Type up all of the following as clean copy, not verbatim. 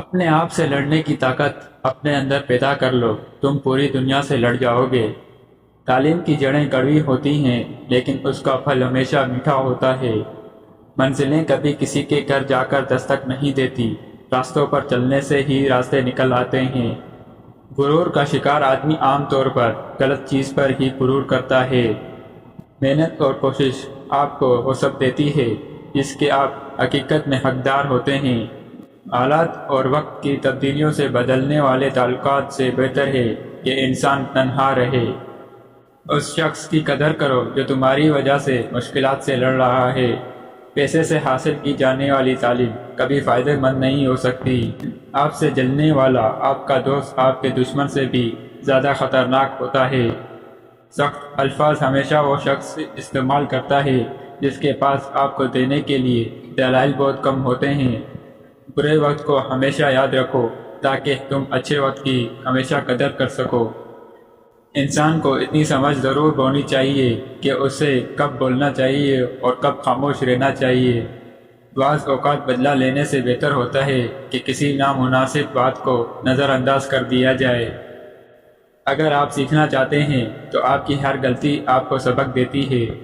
اپنے آپ سے لڑنے کی طاقت اپنے اندر پیدا کر لو، تم پوری دنیا سے لڑ جاؤ گے۔ تعلیم کی جڑیں کڑوی ہوتی ہیں لیکن اس کا پھل ہمیشہ میٹھا ہوتا ہے۔ منزلیں کبھی کسی کے گھر جا کر دستک نہیں دیتی، راستوں پر چلنے سے ہی راستے نکل آتے ہیں۔ غرور کا شکار آدمی عام طور پر غلط چیز پر ہی غرور کرتا ہے۔ محنت اور کوشش آپ کو وہ سب دیتی ہے جس کے آپ حقیقت میں حقدار ہوتے ہیں۔ حالات اور وقت کی تبدیلیوں سے بدلنے والے تعلقات سے بہتر ہے کہ انسان تنہا رہے۔ اس شخص کی قدر کرو جو تمہاری وجہ سے مشکلات سے لڑ رہا ہے۔ پیسے سے حاصل کی جانے والی تعلیم کبھی فائدہ مند نہیں ہو سکتی۔ آپ سے جلنے والا آپ کا دوست آپ کے دشمن سے بھی زیادہ خطرناک ہوتا ہے۔ سخت الفاظ ہمیشہ وہ شخص استعمال کرتا ہے جس کے پاس آپ کو دینے کے لیے دلائل بہت کم ہوتے ہیں۔ برے وقت کو ہمیشہ یاد رکھو تاکہ تم اچھے وقت کی ہمیشہ قدر کر سکو۔ انسان کو اتنی سمجھ ضرور ہونی چاہیے کہ اسے کب بولنا چاہیے اور کب خاموش رہنا چاہیے۔ بعض اوقات بدلہ لینے سے بہتر ہوتا ہے کہ کسی نامناسب بات کو نظر انداز کر دیا جائے۔ اگر آپ سیکھنا چاہتے ہیں تو آپ کی ہر غلطی آپ کو سبق دیتی ہے۔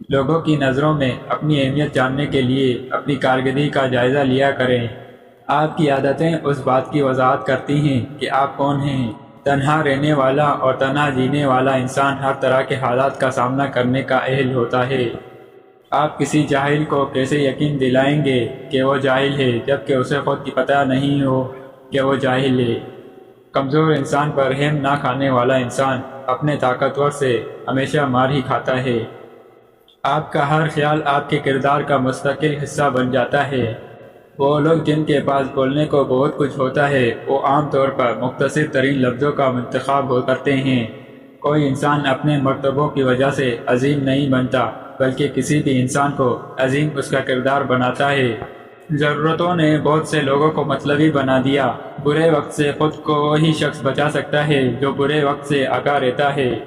لوگوں کی نظروں میں اپنی اہمیت جاننے کے لیے اپنی کارکردگی کا جائزہ لیا کریں۔ آپ کی عادتیں اس بات کی وضاحت کرتی ہیں کہ آپ کون ہیں۔ تنہا رہنے والا اور تنہا جینے والا انسان ہر طرح کے حالات کا سامنا کرنے کا اہل ہوتا ہے۔ آپ کسی جاہل کو کیسے یقین دلائیں گے کہ وہ جاہل ہے جبکہ اسے خود کی پتہ نہیں ہو کہ وہ جاہل ہے۔ کمزور انسان پر رحم نہ کھانے والا انسان اپنے طاقتور سے ہمیشہ مار ہی کھاتا ہے۔ آپ کا ہر خیال آپ کے کردار کا مستقل حصہ بن جاتا ہے۔ وہ لوگ جن کے پاس بولنے کو بہت کچھ ہوتا ہے وہ عام طور پر مختصر ترین لفظوں کا انتخاب کرتے ہیں۔ کوئی انسان اپنے مرتبوں کی وجہ سے عظیم نہیں بنتا بلکہ کسی بھی انسان کو عظیم اس کا کردار بناتا ہے۔ ضرورتوں نے بہت سے لوگوں کو مطلبی بنا دیا۔ برے وقت سے خود کو وہی شخص بچا سکتا ہے جو برے وقت سے آگاہ رہتا ہے۔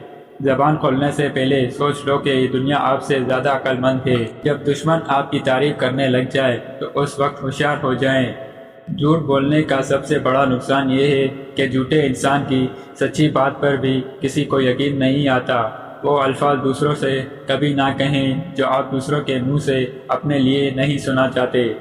زبان کھولنے سے پہلے سوچ لو کہ یہ دنیا آپ سے زیادہ عقل مند ہے۔ جب دشمن آپ کی تعریف کرنے لگ جائے تو اس وقت ہوشیار ہو جائیں۔ جھوٹ بولنے کا سب سے بڑا نقصان یہ ہے کہ جھوٹے انسان کی سچی بات پر بھی کسی کو یقین نہیں آتا۔ وہ الفاظ دوسروں سے کبھی نہ کہیں جو آپ دوسروں کے منہ سے اپنے لیے نہیں سنا چاہتے۔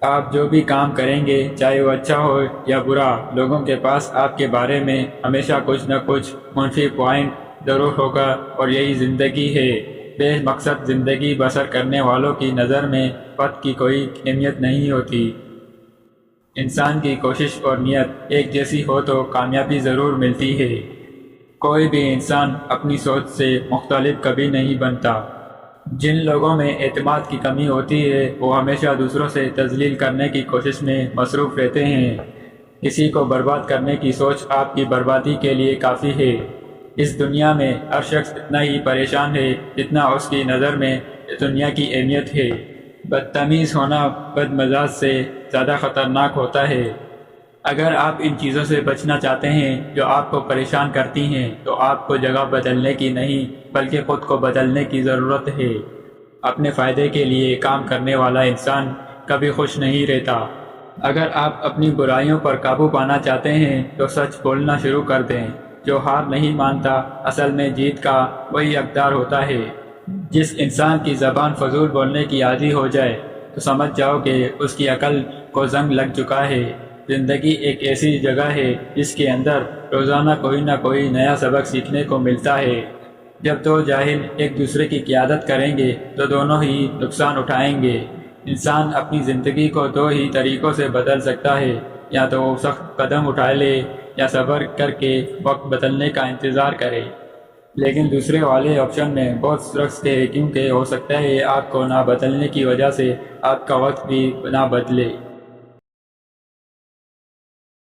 آپ جو بھی کام کریں گے چاہے وہ اچھا ہو یا برا، لوگوں کے پاس آپ کے بارے میں ہمیشہ کچھ نہ کچھ منفی پوائنٹ ضرور ہوگا اور یہی زندگی ہے۔ بے مقصد زندگی بسر کرنے والوں کی نظر میں وقت کی کوئی اہمیت نہیں ہوتی۔ انسان کی کوشش اور نیت ایک جیسی ہو تو کامیابی ضرور ملتی ہے۔ کوئی بھی انسان اپنی سوچ سے مختلف کبھی نہیں بنتا۔ جن لوگوں میں اعتماد کی کمی ہوتی ہے وہ ہمیشہ دوسروں سے تذلیل کرنے کی کوشش میں مصروف رہتے ہیں۔ کسی کو برباد کرنے کی سوچ آپ کی بربادی کے لیے کافی ہے۔ اس دنیا میں ہر شخص اتنا ہی پریشان ہے جتنا اس کی نظر میں دنیا کی اہمیت ہے۔ بدتمیز ہونا بد مزاج سے زیادہ خطرناک ہوتا ہے۔ اگر آپ ان چیزوں سے بچنا چاہتے ہیں جو آپ کو پریشان کرتی ہیں تو آپ کو جگہ بدلنے کی نہیں بلکہ خود کو بدلنے کی ضرورت ہے۔ اپنے فائدے کے لیے کام کرنے والا انسان کبھی خوش نہیں رہتا۔ اگر آپ اپنی برائیوں پر قابو پانا چاہتے ہیں تو سچ بولنا شروع کر دیں۔ جو ہار نہیں مانتا اصل میں جیت کا وہی حقدار ہوتا ہے۔ جس انسان کی زبان فضول بولنے کی عادی ہو جائے تو سمجھ جاؤ کہ اس کی عقل کو زنگ لگ چکا ہے۔ زندگی ایک ایسی جگہ ہے جس کے اندر روزانہ کوئی نہ کوئی نیا سبق سیکھنے کو ملتا ہے۔ جب دو جاہل ایک دوسرے کی قیادت کریں گے تو دونوں ہی نقصان اٹھائیں گے۔ انسان اپنی زندگی کو دو ہی طریقوں سے بدل سکتا ہے، یا تو وہ سخت قدم اٹھا لے یا صبر کر کے وقت بدلنے کا انتظار کرے۔ لیکن دوسرے والے آپشن میں بہت رقص ہے کیونکہ ہو سکتا ہے آپ کو نہ بدلنے کی وجہ سے آپ کا وقت بھی نہ بدلے۔